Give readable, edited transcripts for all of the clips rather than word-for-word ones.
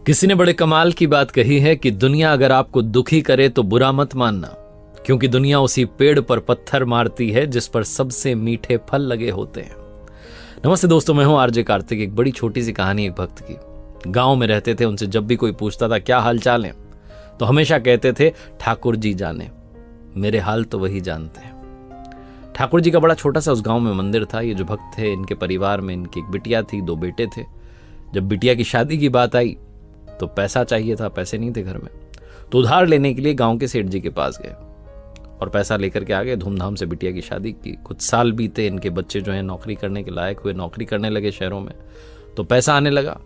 किसी ने बड़े कमाल की बात कही है कि दुनिया अगर आपको दुखी करे तो बुरा मत मानना, क्योंकि दुनिया उसी पेड़ पर पत्थर मारती है जिस पर सबसे मीठे फल लगे होते हैं। नमस्ते दोस्तों, मैं हूं आरजे कार्तिक। एक बड़ी छोटी सी कहानी एक भक्त की। गांव में रहते थे, उनसे जब भी कोई पूछता था क्या हाल चाल है तो हमेशा कहते थे ठाकुर जी जाने, मेरे हाल तो वही जानते हैं। ठाकुर जी का बड़ा छोटा सा उस गांव में मंदिर था। ये जो भक्त थे, इनके परिवार में इनकी एक बिटिया थी, 2 बेटे थे। जब बिटिया की शादी की बात आई तो पैसा चाहिए था, पैसे नहीं थे घर में, तो उधार लेने के लिए गांव के सेठ जी के पास गए और पैसा लेकर के आ गए। धूमधाम से बिटिया की शादी की। कुछ साल बीते, इनके बच्चे जो हैं नौकरी करने के लायक हुए, नौकरी करने लगे शहरों में, तो पैसा आने लगा।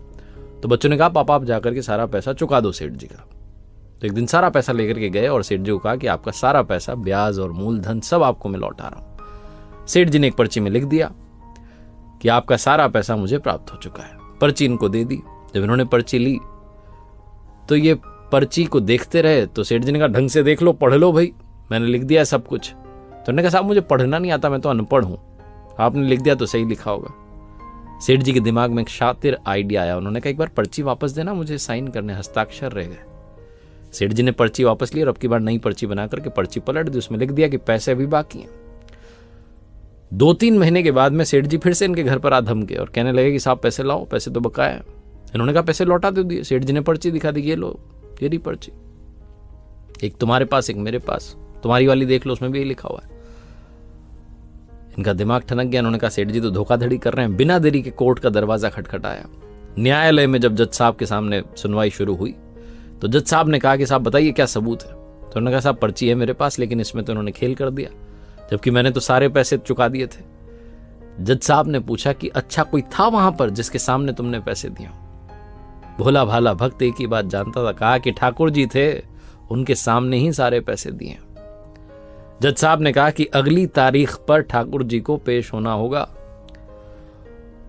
तो बच्चों ने कहा पापा आप जाकर के सारा पैसा चुका दो सेठ जी का। तो एक दिन सारा पैसा लेकर के गए और सेठ जी को कहा कि आपका सारा पैसा, ब्याज और मूलधन सब आपको मैं लौटा रहा हूं। सेठ जी ने एक पर्ची में लिख दिया कि आपका सारा पैसा मुझे प्राप्त हो चुका है। पर्ची इनको दे दी। जब इन्होंने पर्ची ली तो ये पर्ची को देखते रहे। तो सेठ जी ने कहा ढंग से देख लो, पढ़ लो भाई, मैंने लिख दिया है सब कुछ। तो उन्होंने कहा साहब मुझे पढ़ना नहीं आता, मैं तो अनपढ़ हूं, आपने लिख दिया तो सही लिखा होगा। सेठ जी के दिमाग में एक शातिर आइडिया आया। उन्होंने कहा एक बार पर्ची वापस देना, मुझे साइन करने, हस्ताक्षर रह गए। सेठ जी ने पर्ची वापस ली और अब की बार नई पर्ची बना करके पर्ची पलट दी। उसमें लिख दिया कि पैसे अभी बाकी हैं। 2-3 महीने के बाद में सेठ जी फिर से इनके घर पर आ धमके और कहने लगे कि साहब पैसे लाओ, पैसे तो बकाया है। इन्होंने कहा पैसे लौटा दो दिए। सेठ जी ने पर्ची दिखा दी, ये लो, ये रही पर्ची, एक तुम्हारे पास एक मेरे पास, तुम्हारी वाली देख लो, उसमें भी यही लिखा हुआ है। इनका दिमाग ठनक गया। उन्होंने कहा सेठ जी तो धोखाधड़ी कर रहे हैं। बिना देरी के कोर्ट का दरवाजा खटखटाया। न्यायालय में जब जज साहब के सामने सुनवाई शुरू हुई तो जज साहब ने कहा कि साहब बताइए क्या सबूत है। तो उन्होंने कहा साहब पर्ची है मेरे पास, लेकिन इसमें तो उन्होंने खेल कर दिया, जबकि मैंने तो सारे पैसे चुका दिए थे। जज साहब ने पूछा कि अच्छा कोई था वहां पर जिसके सामने तुमने पैसे दिए? भोला भाला भक्त एक ही बात जानता था। कहा कि ठाकुर जी थे, उनके सामने ही सारे पैसे दिए। जज साहब ने कहा कि अगली तारीख पर ठाकुर जी को पेश होना होगा।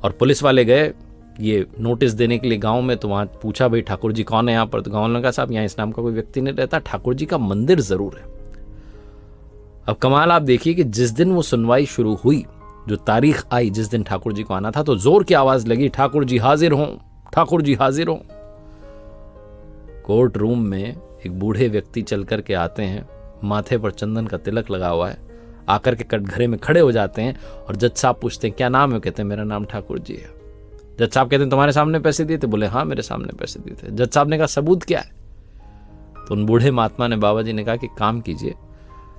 और पुलिस वाले गए ये नोटिस देने के लिए गांव में। तो वहां पूछा भाई ठाकुर जी कौन है यहाँ पर? तो गांव ने कहा साहब यहाँ इस नाम का कोई व्यक्ति नहीं रहता, ठाकुर जी का मंदिर जरूर है। अब कमाल आप देखिए कि जिस दिन वो सुनवाई शुरू हुई, जो तारीख आई जिस दिन ठाकुर जी को आना था, तो जोर की आवाज लगी ठाकुर जी हाजिर हों, ठाकुर जी हाजिर हों। कोर्ट रूम में एक बूढ़े व्यक्ति चल करके आते हैं, माथे पर चंदन का तिलक लगा हुआ है, आकर के कटघरे में खड़े हो जाते हैं और जज साहब पूछते हैं क्या नाम है? कहते हैं मेरा नाम ठाकुर जी है। जज साहब कहते हैं तुम्हारे सामने पैसे दिए थे? बोले हाँ मेरे सामने पैसे दिए थे। जज साहब ने कहा सबूत क्या है? तो उन बूढ़े महात्मा ने, बाबा जी ने कहा कि काम कीजिए,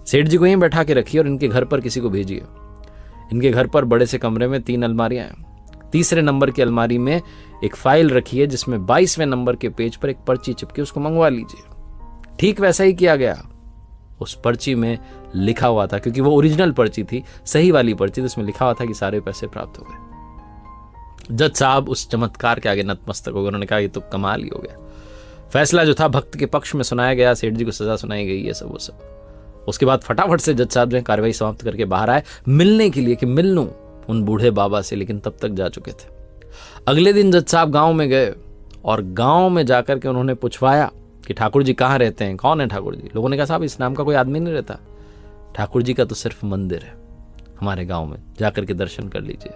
सेठ जी को यहीं बैठा के रखिए और इनके घर पर किसी को भेजिए। इनके घर पर बड़े से कमरे में 3 अलमारियां हैं। तीसरे नंबर की अलमारी में एक फाइल रखी है जिसमें 22वें नंबर के पेज पर एक पर्ची चिपकी, उसको मंगवा लीजिए। ठीक वैसा ही किया गया। उस पर्ची में लिखा हुआ था, क्योंकि वो ओरिजिनल पर्ची थी, सही वाली पर्ची, जिसमें लिखा हुआ था कि सारे पैसे प्राप्त हो गए। जज साहब उस चमत्कार के आगे नतमस्तक हो गए। उन्होंने कहा ये तो कमाल ही हो गया। फैसला जो था भक्त के पक्ष में सुनाया गया, सेठ जी को सजा सुनाई गई, ये सब वो सब। उसके बाद फटाफट से जज साहब जो है कार्रवाई समाप्त करके बाहर आए मिलने के लिए कि मिल लूं उन बूढ़े बाबा से, लेकिन तब तक जा चुके थे। अगले दिन जज साहब गांव में गए और गांव में जाकर के उन्होंने पूछवाया कि ठाकुर जी कहाँ रहते हैं, कौन है ठाकुर जी? लोगों ने कहा साहब इस नाम का कोई आदमी नहीं रहता, ठाकुर जी का तो सिर्फ मंदिर है हमारे गांव में, जाकर के दर्शन कर लीजिए।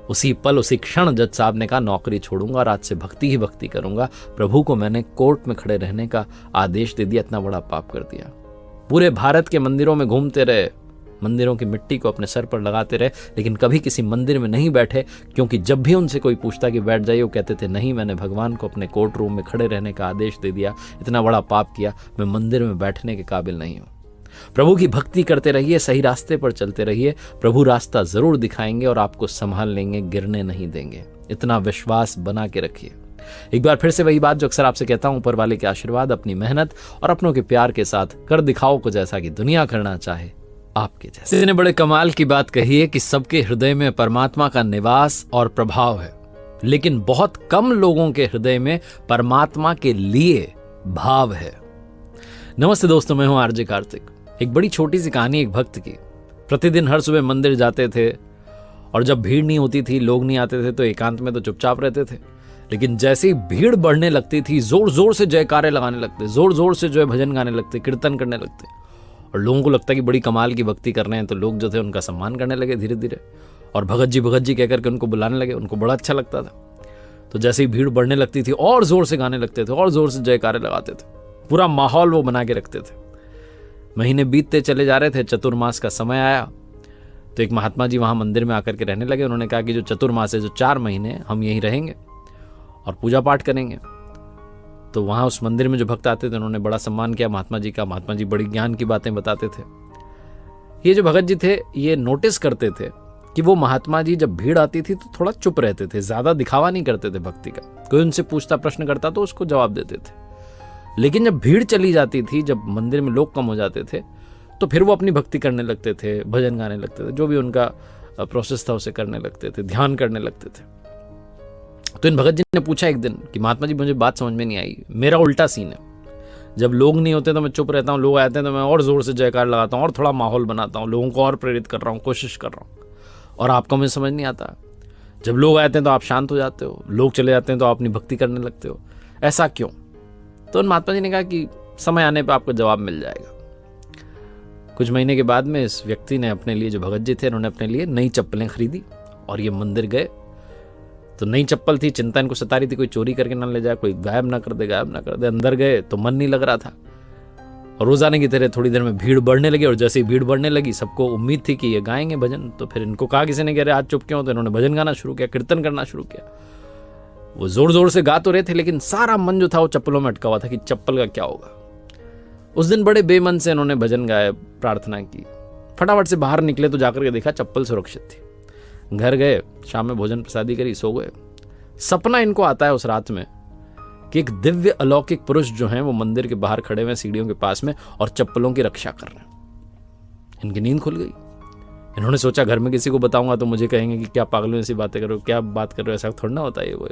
उसी पल, उसी क्षण जज साहब ने कहा नौकरी छोड़ूंगा और आज से भक्ति ही भक्ति करूंगा। प्रभु को मैंने कोर्ट में खड़े रहने का आदेश दे दिया, इतना बड़ा पाप कर दिया। पूरे भारत के मंदिरों में घूमते रहे, मंदिरों की मिट्टी को अपने सर पर लगाते रहे, लेकिन कभी किसी मंदिर में नहीं बैठे, क्योंकि जब भी उनसे कोई पूछता कि बैठ जाइए, वो कहते थे नहीं, मैंने भगवान को अपने कोर्ट रूम में खड़े रहने का आदेश दे दिया, इतना बड़ा पाप किया, मैं मंदिर में बैठने के काबिल नहीं हूं। प्रभु की भक्ति करते रहिए, सही रास्ते पर चलते रहिए, प्रभु रास्ता जरूर दिखाएंगे और आपको संभाल लेंगे, गिरने नहीं देंगे। इतना विश्वास बना के रखिए। एक बार फिर से वही बात जो अक्सर आपसे कहता हूं, ऊपर वाले के आशीर्वाद, अपनी मेहनत और अपनों के प्यार के साथ कर दिखाओ को जैसा कि दुनिया करना चाहे आपके जैसे। किसी ने बड़े कमाल की बात कही है कि सबके हृदय में परमात्मा का निवास और प्रभाव है, लेकिन बहुत कम लोगों के हृदय में परमात्मा के लिए भाव है। नमस्ते दोस्तों, मैं हूं आरजे कार्तिक। एक बड़ी छोटी सी कहानी एक भक्त की। प्रतिदिन हर सुबह मंदिर जाते थे और जब भीड़ नहीं होती थी, लोग नहीं आते थे, तो एकांत में तो चुपचाप रहते थे। लेकिन जैसे ही भीड़ बढ़ने लगती थी, जोर जोर से जयकारे लगाने लगते, जोर जोर से जो है भजन गाने लगते, कीर्तन करने लगते, और लोगों को लगता कि बड़ी कमाल की भक्ति कर रहे हैं, तो लोग जो थे उनका सम्मान करने लगे धीरे धीरे, और भगत जी कहकर के उनको बुलाने लगे। उनको बड़ा अच्छा लगता था। तो जैसे ही भीड़ बढ़ने लगती थी और जोर से गाने लगते थे और जोर से जयकारे लगाते थे, पूरा माहौल वो बना के रखते थे। महीने बीतते चले जा रहे थे, चतुर्मास का समय आया तो एक महात्मा जी वहां मंदिर में आकर के रहने लगे। उन्होंने कहा कि जो चतुर्मास है, जो 4 महीने हम यहीं रहेंगे और पूजा पाठ करेंगे। तो वहां उस मंदिर में जो भक्त आते थे उन्होंने बड़ा सम्मान किया महात्मा जी का। महात्मा जी बड़ी ज्ञान की बातें बताते थे। ये जो भगत जी थे ये नोटिस करते थे कि वो महात्मा जी जब भीड़ आती थी तो थोड़ा चुप रहते थे, ज्यादा दिखावा नहीं करते थे भक्ति का। कोई उनसे पूछता प्रश्न करता तो उसको जवाब देते थे। लेकिन जब भीड़ चली जाती थी, जब मंदिर में लोग कम हो जाते थे, तो फिर वो अपनी भक्ति करने लगते थे, भजन गाने लगते थे, जो भी उनका प्रोसेस था उसे करने लगते थे, ध्यान करने लगते थे। तो इन भगत जी ने पूछा एक दिन कि महात्मा जी मुझे बात समझ में नहीं आई, मेरा उल्टा सीन है। जब लोग नहीं होते तो मैं चुप रहता हूँ, लोग आते हैं तो मैं और जोर से जयकार लगाता हूँ और थोड़ा माहौल बनाता हूँ, लोगों को और प्रेरित कर रहा हूँ, कोशिश कर रहा हूँ, और आपको मुझे समझ नहीं आता। जब लोग आते हैं तो आप शांत हो जाते हो, लोग चले जाते हैं तो आप अपनी भक्ति करने लगते हो, ऐसा क्यों? तो उन महात्मा जी ने कहा कि समय आने पर आपको जवाब मिल जाएगा। कुछ महीने के बाद में इस व्यक्ति ने अपने लिए, जो भगत जी थे, उन्होंने अपने लिए नई चप्पलें खरीदी और ये मंदिर गए। तो नई चप्पल थी, चिंता इनको सता रही थी कोई चोरी करके ना ले जाए, कोई गायब ना कर दे, गायब ना कर दे। अंदर गए तो मन नहीं लग रहा था और रोजाने की तरह थोड़ी देर में भीड़ बढ़ने लगी। और जैसे ही भीड़ बढ़ने लगी सबको उम्मीद थी कि ये गाएंगे भजन। तो फिर इनको कहा किसी ने कि अरे आज चुप क्यों? तो इन्होंने भजन गाना शुरू किया, कीर्तन करना शुरू किया। वो जोर जोर से गा तो रहे थे लेकिन सारा मन जो था वो चप्पलों में अटका हुआ था कि चप्पल का क्या होगा। उस दिन बड़े बेमन से इन्होंने भजन गाए, प्रार्थना की। फटाफट से बाहर निकले तो जाकर के देखा चप्पल सुरक्षित थी। घर गए, शाम में भोजन प्रसादी करी, सो गए। सपना इनको आता है उस रात में कि एक दिव्य अलौकिक पुरुष जो हैं वो मंदिर के बाहर खड़े हुए सीढ़ियों के पास में और चप्पलों की रक्षा कर रहे हैं। इनकी नींद खुल गई। इन्होंने सोचा घर में किसी को बताऊंगा तो मुझे कहेंगे कि क्या पागलों ऐसी बातें करो, क्या बात कर रहे हो, ऐसा थोड़ा ना होता है। वो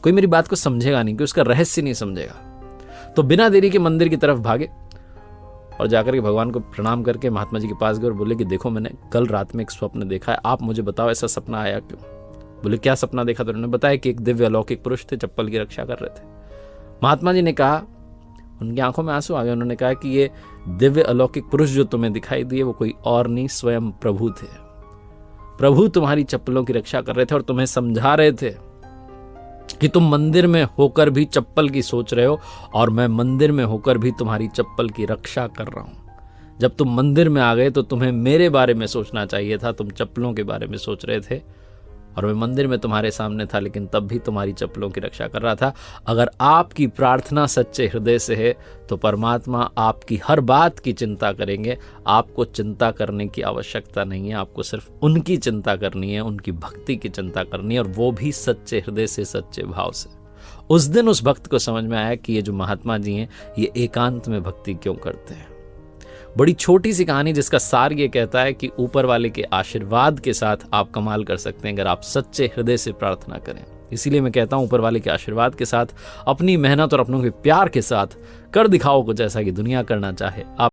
कोई मेरी बात को समझेगा नहीं, कि उसका रहस्य नहीं समझेगा। तो बिना देरी के मंदिर की तरफ भागे और जाकर के भगवान को प्रणाम करके महात्मा जी के पास गए और बोले कि देखो मैंने कल रात में एक स्वप्न देखा है, आप मुझे बताओ ऐसा सपना आया क्यों? बोले क्या सपना देखा? तो उन्होंने बताया कि एक दिव्य अलौकिक पुरुष थे, चप्पल की रक्षा कर रहे थे। महात्मा जी ने कहा, उनकी आंखों में आंसू आ गए। उन्होंने कहा कि ये दिव्य अलौकिक पुरुष जो तुम्हें दिखाई दिए वो कोई और नहीं, स्वयं प्रभु थे। प्रभु तुम्हारी चप्पलों की रक्षा कर रहे थे और तुम्हें समझा रहे थे कि तुम मंदिर में होकर भी चप्पल की सोच रहे हो और मैं मंदिर में होकर भी तुम्हारी चप्पल की रक्षा कर रहा हूं। जब तुम मंदिर में आ गए तो तुम्हें मेरे बारे में सोचना चाहिए था, तुम चप्पलों के बारे में सोच रहे थे और मैं मंदिर में तुम्हारे सामने था लेकिन तब भी तुम्हारी चप्पलों की रक्षा कर रहा था। अगर आपकी प्रार्थना सच्चे हृदय से है तो परमात्मा आपकी हर बात की चिंता करेंगे। आपको चिंता करने की आवश्यकता नहीं है, आपको सिर्फ उनकी चिंता करनी है, उनकी भक्ति की चिंता करनी है, और वो भी सच्चे हृदय से, सच्चे भाव से। उस दिन उस भक्त को समझ में आया कि ये जो महात्मा जी हैं ये एकांत में भक्ति क्यों करते हैं। बड़ी छोटी सी कहानी जिसका सार ये कहता है कि ऊपर वाले के आशीर्वाद के साथ आप कमाल कर सकते हैं अगर आप सच्चे हृदय से प्रार्थना करें। इसीलिए मैं कहता हूं ऊपर वाले के आशीर्वाद के साथ, अपनी मेहनत और अपनों के प्यार के साथ कर दिखाओ कुछ ऐसा कि दुनिया करना चाहे। आप